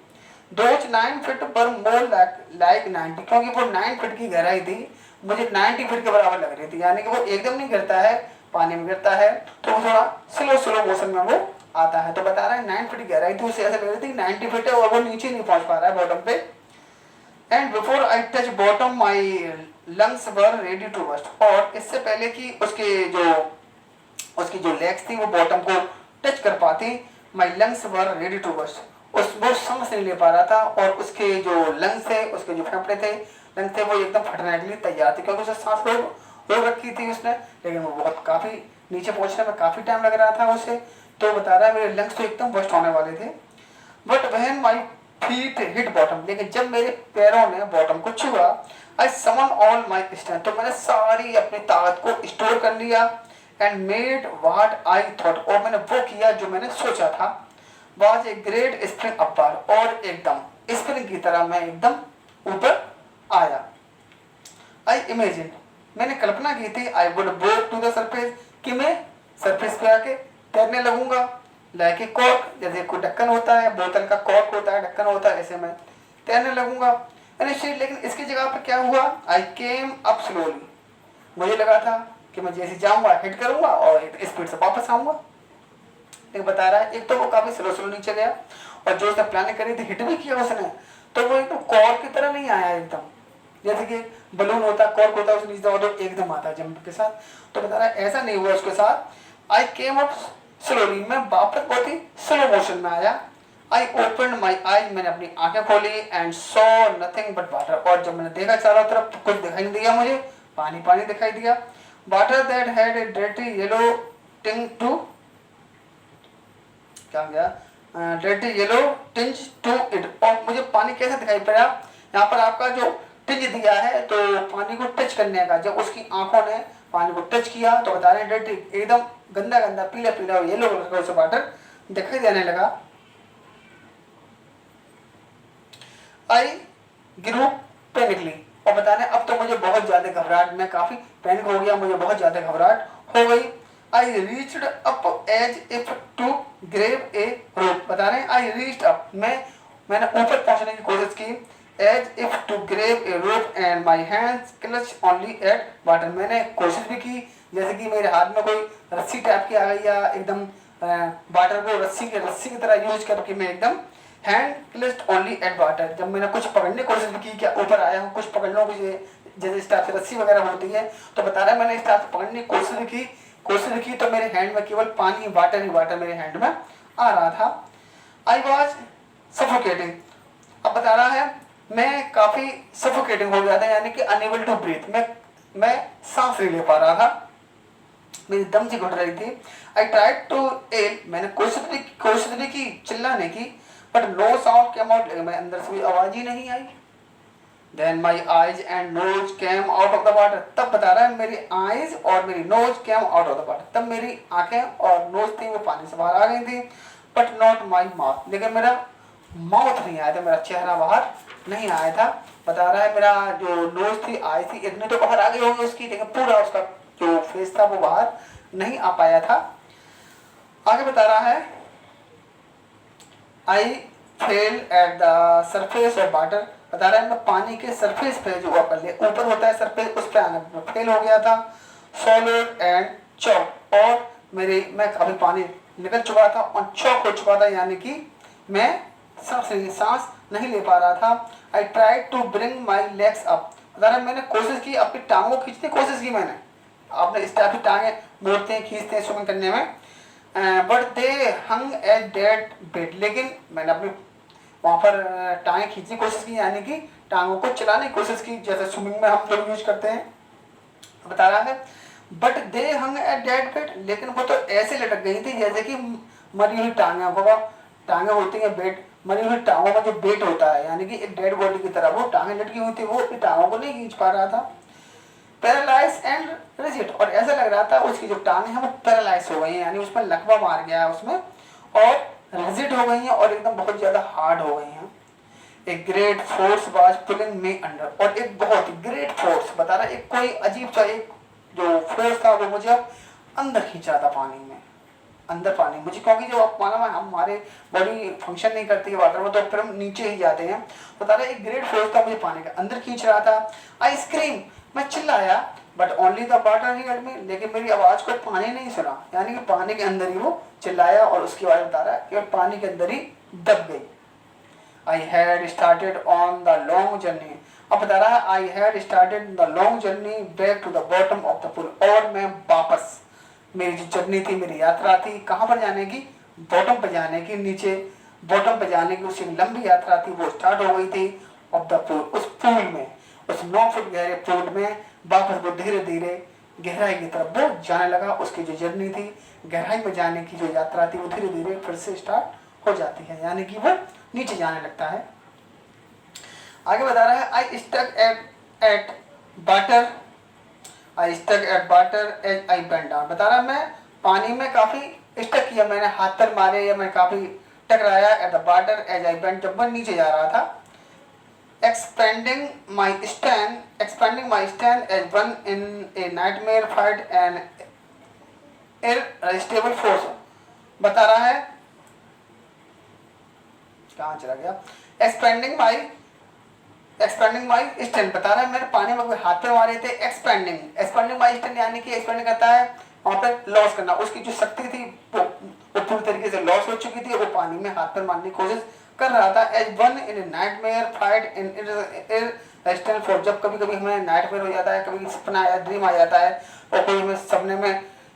दोज 9 फीट पर मोर लाइक 90, क्योंकि वो 9 फीट की गहराई थी, मुझे 90 फीट के बराबर लग रही थी। यानी कि वो एकदम नहीं गिरता है, पानी में गिरता है तो वो थोड़ा स्लो मोशन में वो आता है। तो बता रहा है 9 फीट गहराई थी, उसे ऐसा लग रही थी 90 फीट है और वो नीचे नहीं पहुंच पा रहा है बॉटम पे। And before I touch bottom my lungs were ready to burst, और इससे पहले कि उसकी जो लेग्स थी वो बॉटम को टच कर पाती, my lungs were ready to burst, वो सांस नहीं ले पा रहा था, और उसके जो लंग्स थे, उसके जो फेफड़े थे, लंग्स थे, वो एकदम फटने के लिए तैयार थे, क्योंकि उसे सांस रोक रखी थी उसने, लेकिन वो बहुत काफी नीचे पहुंचने में काफी टाइम लग रहा था उसे। तो बता रहा है मेरे लंग्स तो एकदम बस्ट होने वाले थे। But when my feet hit bottom, लेकिन जब मेरे पैरों ने बॉटम को छुआ, आई समन ऑल माई स्ट्रेंथ, तो मैंने सारी अपनी ताकत को स्टोर कर लिया। And made what I thought, और मैंने वो किया जो मैंने सोचा था। Was a great spring upward, और एकदम स्प्रिंग की तरह मैं एकदम ऊपर आया। आई इमेजिन, मैंने कल्पना की थी, I would break to the surface, कि मैं सरफेस पे आके तैरने लगूंगा, लाइक ए कॉर्क, जैसे कोई ढक्कन होता है, बोतल का कॉर्क होता है, ढक्कन होता है, ऐसे मैं तैरने लगूंगा। लेकिन इसकी जगह पर क्या हुआ, आई केम अप स्लोली, मुझे लगा था कि मैं जैसे जाऊंगा हिट करूंगा और स्पीड से वापस आऊंगा। लेकिन बता रहा है एक तो वो काफी स्लो नीचे गया, और जो उसने प्लानिंग करी थी हिट भी किया उसने, तो वो एकदम कॉर्क की तरह नहीं आया एकदम, जैसे कि बलून होता है, कॉर्क होता है, उसे नीचे दबाओ तो एकदम आता है जंप के साथ। तो बता रहा है ऐसा नहीं हुआ उसके साथ। आई केम अप स्लोली, मैं वापस बहुत ही स्लो मोशन में आया। आई ओपन माई आईज, मैंने अपनी आंखें खोली, and saw nothing but water, और जब मैंने देखा चारों तरफ तो कुछ दिखाई नहीं दिया मुझे, पानी पानी दिखाई दिया। Water that had a dirty yellow tinge to, क्या गया, dirty yellow tinge to it, और मुझे पानी कैसे दिखाई पड़ा, यहाँ पर आपका जो टिंज दिया है तो पानी को टच करने का, जब उसकी आंखों ने पानी को टच किया तो बता रहे हैं डर्टी, एकदम गंदा गंदा पीला पीला येलो कलर का उसे वाटर दिखाई देने लगा। आई ग्रू पैनिकली, और बता रहे अब तो मुझे बहुत ज्यादा घबराहट, मैं काफी पैनिक हो गया, मुझे बहुत ज्यादा घबराहट हो गई। I reached up as if to grab a rope, बता रहे हैं आई रीच्ड अप, मैंने ऊपर पहुंचने की कोशिश की, as if to grab a rope and my hands clutch only at water, मैंने कोशिश भी की जैसे कि मेरे हाथ में कोई रस्सी टाइप की आ गई, या एकदम वाटर को रस्सी की तरह यूज करके मैं एकदम हैंड क्लिस्ट ओनली एट वाटर, जब मैंने कुछ पकड़ने की कोशिश की, क्या ऊपर आया हूँ कुछ पकड़ लो, जैसे इस टाइप से रस्सी वगैरह होती है, तो बता रहा है मैंने इस टाइप से पकड़ने की कोशिश की तो मेरे हैंड में केवल पानी वाटर ही वाटर मेरे हैंड में आ रहा था। आई वॉज सफोकेटिंग, अब बता रहा है मैं काफी सफोकेटिंग हो गया था, यानी कि अनएबल टू ब्रीथ, मैं सांस नहीं ले पा रहा था, मेरी दम से घुट रही थी। आई ट्राइड टू एल, मैंने कोशिश भी की चिल्लाने की, but no sound came out, मैं अंदर से भी आवाज ही नहीं आई। Then my eyes and nose came out of the water, तब बता रहा है मेरी आईज और मेरी nose came out of the water, तब मेरी आंखें और नोज थी वो पानी से बाहर आ गई थी। बट नॉट माई माउथ, लेकिन मेरा माउथ नहीं आया था, मेरा चेहरा बाहर नहीं आया था। बता रहा है मेरा जो नोज थी आई थी इतनी तो बाहर आ गई होगी उसकी, लेकिन पूरा उसका जो फेस था वो बाहर नहीं आ पाया था। आगे बता रहा है I fell at the surface of water, बता रहा है मैं पानी के सरफेस पे जो ऊपर होता है सरफेस, उस पे आने में फेल हो गया था। सॉलिड एंड चौक, और मैं काफी पानी निकल चुका था और चौक हो चुका था, यानी कि मैं सांस नहीं ले पा रहा था। I tried to bring my legs up, बता रहा है मैंने कोशिश की अपनी टांगों खींचने की कोशिश की, मैंने आपने इस टाइप की टांगे मोड़ते हैं खींचते हैं स्विमिंग करने में, but they hung at dead bait, लेकिन मैंने अपनी वहाँ पर टांगे खींचने की कोशिश की, यानी कि टांगों को चलाने की कोशिश की, जैसे स्विमिंग में हम लोग यूज करते हैं। बता रहा है but they hung at dead bait, लेकिन वो तो ऐसे लटक गई थी जैसे कि मरी हुई टांगे को टांगे होती हैं बेट, मरी हुई टांगों में जो बेट होता है, यानी कि एक डेड बॉडी की तरह वो टांगे लटकी हुई थी, वो अपनी टांगों को नहीं खींच पा रहा था। पैरालाइज एंड रिजिड, और ऐसा लग रहा था उसकी जो टांगे हैं वो पैरालाइज हो गई हैं, यानी उसमें लकवा मार गया है उसमें, और रिजिड हो गई हैं और एकदम बहुत ज्यादा हार्ड हो गई हैं। एक great force was pulling me under, और एक बहुत ग्रेट फोर्स बता रहा है, एक कोई अजीब सा एक जो फोर्स था वो मुझे अब अंदर खींच रहा था पानी में, अंदर पानी मुझे, क्योंकि जब आप माना में हमारे बॉडी फंक्शन नहीं करती है वाटर में तो फिर हम नीचे ही जाते हैं। बता रहा है एक ग्रेट फोर्स था मुझे पानी के अंदर खींच रहा था। आई स्क्रीम, मैं चिल्लाया, but only the water heard me, लेकिन मेरी आवाज को पानी नहीं सुना, यानी कि पानी के अंदर ही वो चिल्लाया और उसकी आवाज बता रहा है कि पानी के अंदर ही दब गई। I had started on the long journey, अब बता रहा है I had started the long journey back to the bottom of the pool, और मैं वापस, मेरी जो जर्नी थी, मेरी यात्रा थी कहाँ पर जाने की, बॉटम पर जाने की, नीचे बॉटम पर जाने की उसकी लंबी यात्रा थी, वो स्टार्ट हो गई थी ऑफ द पूल, उस पूल में, उस 9 फुट गहरे पूल में वापस वो धीरे धीरे गहराई की तरफ वो जाने लगा। उसकी जो जर्नी थी, गहराई में जाने की जो यात्रा थी, वो धीरे धीरे फिर से स्टार्ट हो जाती है, यानी कि वो नीचे जाने लगता है। आगे बता रहा है I stuck at water, I stuck at water as I bent down, बता रहा है मैं पानी में काफी स्टक किया, मैंने हाथ पर मारे या मैं काफी टकराया at the water as I bent, जब मैं नीचे जा रहा था। expanding my stand as one in a nightmare fight an irresistible force, बता रहा है कहाँ चला गया, expanding my stand, बता रहा है मैंने पानी में कोई हाथ पे मारे थे। expanding my stand यानी कि expand करता है वहाँ पे लॉस करना, उसकी जो शक्ति थी वो पूरी तरीके से लॉस हो चुकी थी, वो पानी में हाथ पर मारने की कोशिश कर रहा था। As one in nightmare fight in irresistible force, जब कभी कभी हमें नाइटमेयर हो जाता है, कभी सपना या ड्रीम आ जाता है और कोई हमें सपने में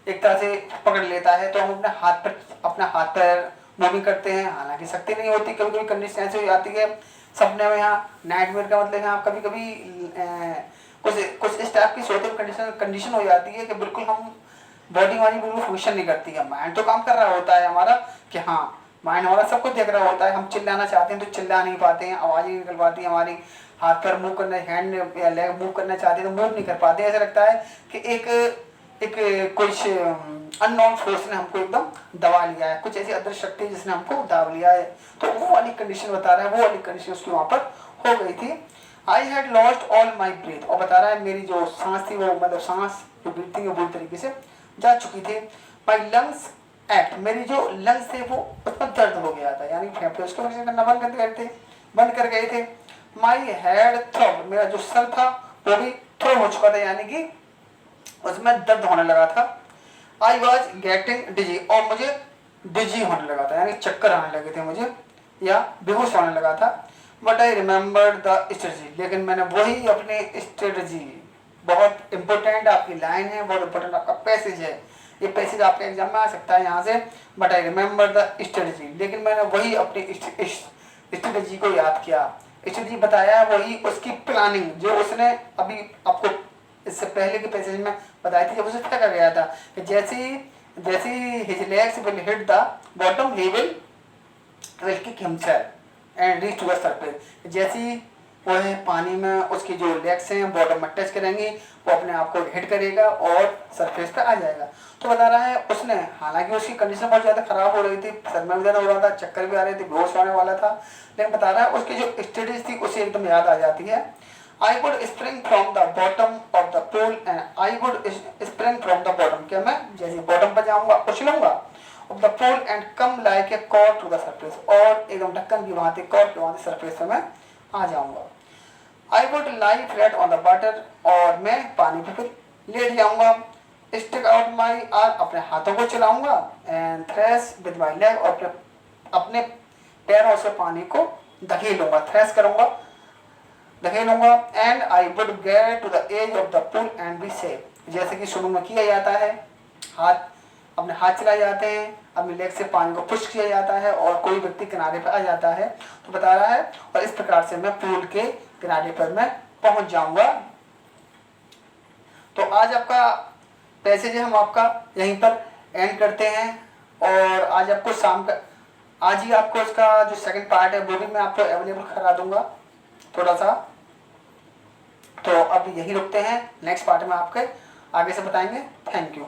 एक तरह से पकड़ लेता है, तो हम अपने हाथ पर मूविंग करते हैं, हालांकि शक्ति नहीं होती, कभी कभी कंडीशन ऐसी हो जाती है सपने में। यहाँ नाइटमेयर का मतलब यहाँ कभी कभी कुछ इस टाइप की सोते कंडीशन हो जाती है कि बिल्कुल हम बॉडी हमारी बिल्कुल फंक्शन नहीं करती है, माइंड तो काम कर रहा होता है हमारा कि हाँ माइंड हमारा सब कुछ देख रहा होता है, हम चिल्लाना चाहते हैं तो चिल्ला नहीं पाते हैं, आवाज़ नहीं निकल पाती है हमारी, हाथ पर मूव करना, हैंड या लेग मूव करना चाहते हैं तो मूव नहीं कर पाते। ऐसा लगता है कि एक कुछ अननोन फोर्स ने हमको एकदम दबा लिया है, कुछ ऐसी अदृश्य शक्ति जिसने हमको दाब लिया है, तो वो वाली कंडीशन बता रहा है, वो वाली कंडीशन उसकी वहाँ पर हो गई थी। I had lost all my breath, और बता रहा है मेरी जो सांस थी वो मतलब सांस जो ब्रीथिंग है पूरी तरीके से जा चुकी थी। माई लंग्स एक्ट, मेरी जो लंग्स थे वो उसमें दर्द हो गया था, यानी फेफड़े उसको फंक्शन करना बंद कर गए थे। माई हेड थ्रॉब, मेरा जो सर था वो भी थ्रो हो चुका था, यानी कि उसमें दर्द होने लगा था। आई वॉज गेटिंग डिजी, और मुझे डिजी होने लगा था, यानी चक्कर आने लगे थे मुझे या बेहोश होने लगा था। But I remember the strategy, लेकिन मैंने वही अपनी स्ट्रेटजी, बहुत इंपॉर्टेंट आपकी लाइन है, बहुत इंपॉर्टेंट आपका पैसेज है, ये पैसेज आपके एग्जाम में आ सकता है यहाँ से। But I remember the strategy, लेकिन मैंने वही अपनी स्ट्रेटजी को याद किया, स्ट्रेटजी बताया वही उसकी प्लानिंग जो उसने अभी आपको इससे पहले के पैसेज में बताई थी, जब उसे फेंका गया था कि जैसे his legs will hit the bottom he will kick himself and reach to the surface, जैसी वो है पानी में उसकी जो लेग्स हैं बॉटम में टच करेंगी, वो अपने आप को हिट करेगा और सरफेस पे आ जाएगा। तो बता रहा है उसने, हालांकि उसकी कंडीशन बहुत ज़्यादा खराब हो रही थी, सर में भी दर्द हो रहा था, चक्कर भी आ रहे थे, बेहोश होने वाला था, लेकिन बता रहा है उसकी जो स्ट्रेटजी थी उसे एकदम याद आ जाती है। I would spring from the bottom of the pool and I would spring from the bottom, क्या मैं जैसे बॉटम पर जाऊंगा उछलूंगा of the pool and come like a cork to the surface, और एकदम ढक्कन की भांति कॉर्क की भांति सरफेस पे मैं आ जाऊंगा। I would lie flat on the water, और मैं पानी पे फिर लेट जाऊंगा। Stick out my arm, अपने हाथों को चलाऊंगा and thrash with my leg, और अपने पैरों से पानी को धकेलूंगा, थ्रेश करूंगा, धकेलूंगा। And I would get to the edge of the pool and be safe, जैसे कि शुरू में किया जाता है, अपने हाथ चलाए जाते हैं, अपने लेग से पानी को पुश किया जाता है और कोई व्यक्ति किनारे पर आ जाता है, तो बता रहा है और इस प्रकार से मैं पूल के किनारे पर मैं पहुंच जाऊंगा। तो आज आपका पैसेज हम आपका यहीं पर एंड करते हैं, और आज आपको शाम का आज ही आपको इसका जो सेकंड पार्ट है वो भी मैं आपको अवेलेबल करा दूंगा थोड़ा सा। तो अब यही रुकते हैं, नेक्स्ट पार्ट में आपके आगे से बताएंगे। Thank you.